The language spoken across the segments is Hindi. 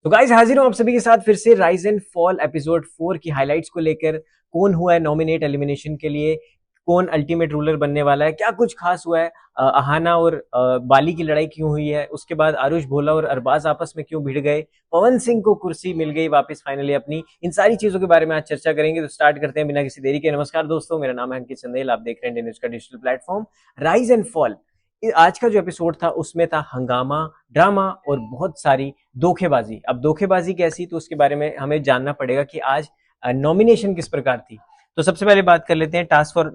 तो गाइस हाजिर हूं आप सभी के साथ फिर से राइज एंड फॉल एपिसोड 4 की हाइलाइट्स को लेकर। कौन हुआ है नॉमिनेट एलिमिनेशन के लिए, कौन अल्टीमेट रूलर बनने वाला है, क्या कुछ खास हुआ है, अहाना और बाली की लड़ाई क्यों हुई है, उसके बाद आरुष भोला और अरबाज आपस में क्यों भिड़ गए, पवन सिंह को कुर्सी मिल गई वापस फाइनली अपनी, इन सारी चीजों के बारे में आज चर्चा करेंगे। तो स्टार्ट करते हैं बिना किसी देरी के। नमस्कार दोस्तों, मेरा नाम है अंकित चंदेल, आप देख रहे हैं इंडियन न्यूज का digital platform rise and fall. आज का जो एपिसोड था उसमें था हंगामा, ड्रामा और बहुत सारी धोखेबाजी। अब धोखेबाजी कैसी, तो उसके बारे में हमें जानना पड़ेगा कि आज नॉमिनेशन किस प्रकार थी। तो सबसे पहले बात कर लेते हैं टास्क फॉर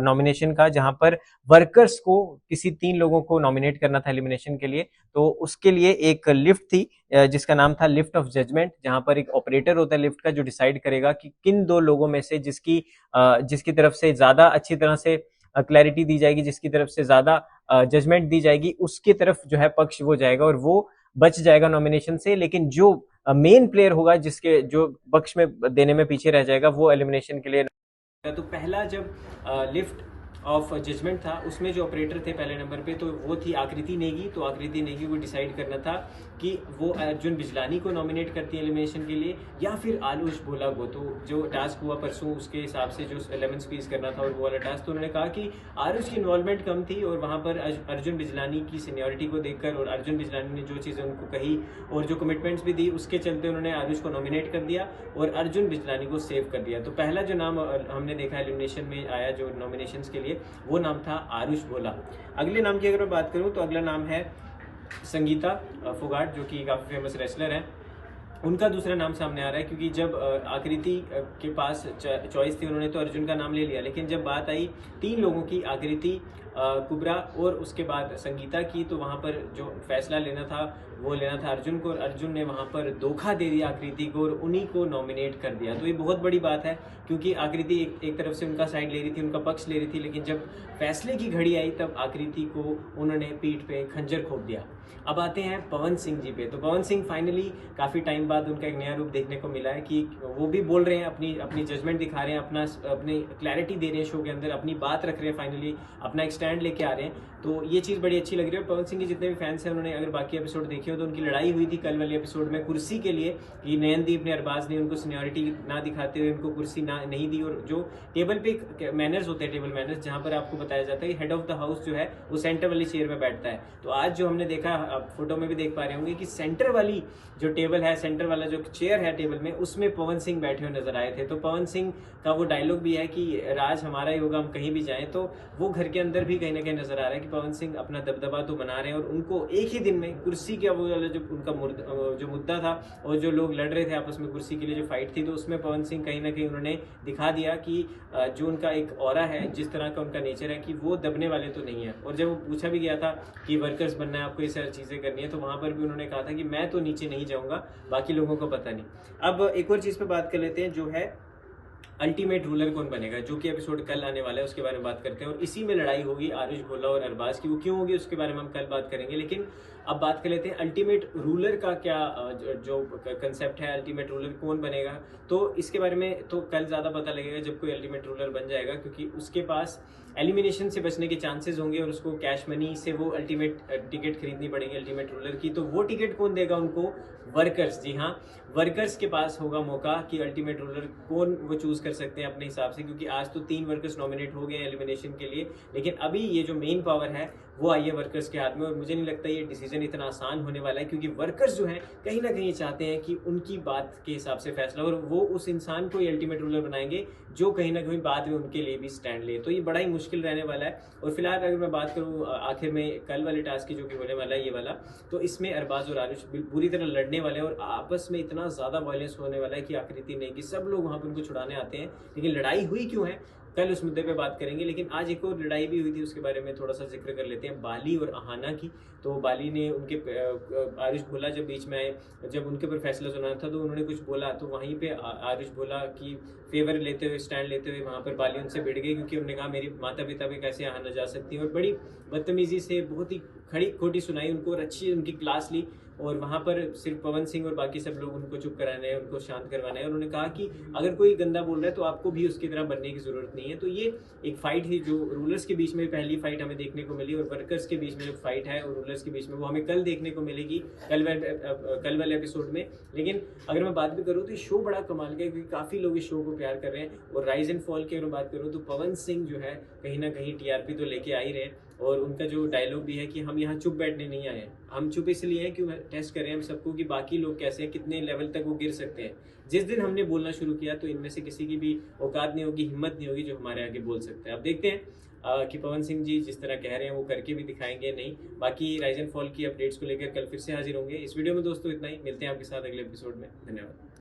नॉमिनेशन का, जहां पर वर्कर्स को किसी 3 लोगों को नॉमिनेट करना था एलिमिनेशन के लिए। तो उसके लिए एक लिफ्ट थी जिसका नाम था लिफ्ट ऑफ जजमेंट, जहां पर एक ऑपरेटर होता है लिफ्ट का जो डिसाइड करेगा कि किन 2 लोगों में से जिसकी तरफ से ज्यादा अच्छी तरह से क्लैरिटी दी जाएगी, जिसकी तरफ से ज्यादा जजमेंट दी जाएगी, उसकी तरफ जो है पक्ष वो जाएगा और वो बच जाएगा नॉमिनेशन से। लेकिन जो मेन प्लेयर होगा, जिसके जो पक्ष में देने में पीछे रह जाएगा, वो एलिमिनेशन के लिए। तो पहला जब लिफ्ट ऑफ जजमेंट था उसमें जो ऑपरेटर थे पहले नंबर पे, तो वो थी आकृति नेगी। तो आकृति नेगी को डिसाइड करना था कि वो अर्जुन बिजलानी को नॉमिनेट करती है एलिमिनेशन के लिए या फिर आरुष भोला को। तो जो टास्क हुआ परसों उसके हिसाब से जो 11 स्पीच करना था और वो वाला टास्क, तो उन्होंने कहा कि आरुष की इन्वॉल्वमेंट कम थी और वहाँ पर अर्जुन बिजलानी की सीनियोरिटी को देखकर और अर्जुन बिजलानी ने जो चीज़ें उनको कही और जो कमिटमेंट्स भी दी, उसके चलते उन्होंने आरुष को नॉमिनेट कर दिया और अर्जुन बिजलानी को सेव कर दिया। तो पहला जो नाम हमने देखा एलिमिनेशन में आया जो नॉमिनेशंस के लिए, वो नाम था आरुष भोला। अगले नाम की अगर मैं बात करूं तो अगला नाम है संगीता फोगाट, जो कि काफ़ी फेमस रेसलर हैं। उनका दूसरा नाम सामने आ रहा है क्योंकि जब आकृति के पास चॉइस थी, उन्होंने तो अर्जुन का नाम ले लिया, लेकिन जब बात आई 3 लोगों की, आकृति, कुबरा और उसके बाद संगीता की, तो वहाँ पर जो फैसला लेना था वो लेना था अर्जुन को, और अर्जुन ने वहाँ पर धोखा दे दिया आकृति को और उन्हीं को नॉमिनेट कर दिया। तो ये बहुत बड़ी बात है क्योंकि आकृति एक तरफ से उनका साइड ले रही थी, उनका पक्ष ले रही थी, लेकिन जब फैसले की घड़ी आई तब आकृति को उन्होंने पीठ पे खंजर खोप दिया। अब आते हैं पवन सिंह जी पे। तो पवन सिंह फाइनली काफ़ी टाइम बाद उनका एक नया रूप देखने को मिला है कि वो भी बोल रहे हैं, अपनी जजमेंट दिखा रहे हैं, अपनी क्लैरिटी दे रहे हैं शो के अंदर, अपनी बात रख रहे हैं, फाइनली अपना एक स्टैंड लेके आ रहे हैं। तो ये चीज़ बड़ी अच्छी लग रही है। पवन सिंह के जितने भी फैंस हैं, उन्होंने अगर बाकी एपिसोड देखे हो तो उनकी लड़ाई हुई थी कल वाले एपिसोड में कुर्सी के लिए कि नयनदीप ने, अरबाज ने उनको सीनियोरिटी ना दिखाते हुए उनको कुर्सी ना नहीं दी। और जो टेबल पे मैनर्स होते हैं, टेबल मैनर्स, जहाँ पर आपको बताया जाता है कि हेड ऑफ द हाउस जो है वो सेंटर वाली चेयर में बैठता है। तो आज जो हमने देखा, आप फोटो में भी देख पा रहे होंगे कि सेंटर वाली जो टेबल है, सेंटर वाला जो चेयर है टेबल में, उसमें पवन सिंह बैठे हुए नजर आए थे। तो पवन सिंह का वो डायलॉग भी है कि राज हमारा ही होगा, हम कहीं भी जाएं। तो वो घर के अंदर भी कहीं ना कहीं नजर आ रहा है कि पवन सिंह अपना दबदबा तो बना रहे हैं और उनको एक ही दिन में कुर्सी का वो वाला जो उनका जो मुद्दा था और जो लोग लड़ रहे थे आपस में कुर्सी के लिए जो फाइट थी, तो उसमें पवन सिंह कहीं ना कहीं उन्होंने दिखा दिया कि जो उनका एक ऑरा है, जिस तरह का उनका नेचर है, कि वो दबने वाले तो नहीं है। और जब वो पूछा भी गया था कि वर्कर्स बनना है, आपको ये सारी चीज़ें करनी है, तो वहाँ पर भी उन्होंने कहा था कि मैं तो नीचे नहीं जाऊँगा, बाकी लोगों को पता नहीं। अब एक और चीज़ पे बात कर लेते हैं, जो है अल्टीमेट रूलर कौन बनेगा, जो कि एपिसोड कल आने वाला है, उसके बारे में बात करते हैं। और इसी में लड़ाई होगी आरुष भोला और अरबाज की, वो क्यों होगी उसके बारे में हम कल बात करेंगे। लेकिन अब बात कर लेते हैं अल्टीमेट रूलर का क्या जो कंसेप्ट है, अल्टीमेट रूलर कौन बनेगा। तो इसके बारे में तो कल ज़्यादा पता लगेगा जब कोई अल्टीमेट रूलर बन जाएगा, क्योंकि उसके पास एलिमिनेशन से बचने के चांसेस होंगे और उसको कैश मनी से वो अल्टीमेट टिकट खरीदनी पड़ेगी अल्टीमेट रूलर की। तो वो टिकट कौन देगा उनको? वर्कर्स। जी हाँ, वर्कर्स के पास होगा मौका कि अल्टीमेट रूलर कौन वो चूज कर सकते हैं अपने हिसाब से, क्योंकि आज तो 3 वर्कर्स नॉमिनेट हो गए हैं एलिमिनेशन के लिए, लेकिन अभी ये जो मेन पावर है वो आई है वर्कर्स के हाथ में। और मुझे नहीं लगता ये डिसीजन इतना आसान होने वाला है, क्योंकि वर्कर्स जो हैं कहीं ना कहीं चाहते हैं कि उनकी बात के हिसाब से फैसला, और वो उस इंसान को ही अल्टीमेट रूलर बनाएंगे जो कहीं ना कहीं बाद में उनके लिए भी स्टैंड ले। तो ये बड़ा ही मुश्किल रहने वाला है। और फिलहाल अगर मैं बात करूँ आखिर में कल वाले टास्क की, जो कि होने वाला है ये वाला, तो इसमें अरबाज और आरुष पूरी तरह लड़ने वाले हैं और आपस में इतना ज़्यादा वायलेंस होने वाला है कि आकृति नहीं, कि सब लोग वहाँ पर उनको छुड़ाने आते हैं। लेकिन लड़ाई हुई क्यों है, कल उस मुद्दे पे बात करेंगे। लेकिन आज एक और लड़ाई भी हुई थी, उसके बारे में थोड़ा सा जिक्र कर लेते हैं, बाली और अहाना की। तो बाली ने उनके आरुष भोला जब बीच में आए, जब उनके ऊपर फैसला सुनाना था, तो उन्होंने कुछ बोला, तो वहीं पे आरुष भोला की फेवर लेते हुए, स्टैंड लेते हुए वहाँ पर बाली उनसे भिड़ गई, क्योंकि उन्होंने कहा मेरी माता पिता पे कैसे अहाना जा सकती है, और बड़ी बदतमीजी से बहुत ही खड़ी खोटी सुनाई उनको और अच्छी उनकी क्लास ली। और वहाँ पर सिर्फ पवन सिंह और बाकी सब लोग उनको चुप कराने हैं, उनको शांत करवाना है। और उन्होंने कहा कि अगर कोई गंदा बोल रहा है तो आपको भी उसकी तरह बनने की ज़रूरत नहीं है। तो ये एक फाइट थी जो रूलर्स के बीच में पहली फाइट हमें देखने को मिली, और वर्कर्स के बीच में जो फाइट है और रूलर्स के बीच में वो हमें कल देखने को मिलेगी, कल वाले एपिसोड में। लेकिन अगर मैं बात भी करूँ तो ये शो बड़ा कमाल का है, क्योंकि काफ़ी लोग इस शो को प्यार कर रहे हैं। और राइज एंड फॉल की अगर बात करूँ तो पवन सिंह जो है कहीं ना कहीं टीआरपी तो लेके आ ही रहे हैं। और उनका जो डायलॉग भी है कि हम यहाँ चुप बैठने नहीं आए हैं, हम चुप इसलिए हैं कि टेस्ट कर रहे हैं हम सबको कि बाकी लोग कैसे हैं, कितने लेवल तक वो गिर सकते हैं। जिस दिन हमने बोलना शुरू किया तो इनमें से किसी की भी औकात नहीं होगी, हिम्मत नहीं होगी जो हमारे आगे बोल सकते हैं। अब देखते हैं कि पवन सिंह जी जिस तरह कह रहे हैं वो करके भी दिखाएंगे नहीं। बाकी राइज एंड फॉल की अपडेट्स को लेकर कल फिर से हाजिर होंगे। इस वीडियो में दोस्तों इतना ही, मिलते हैं आपके साथ अगले एपिसोड में। धन्यवाद।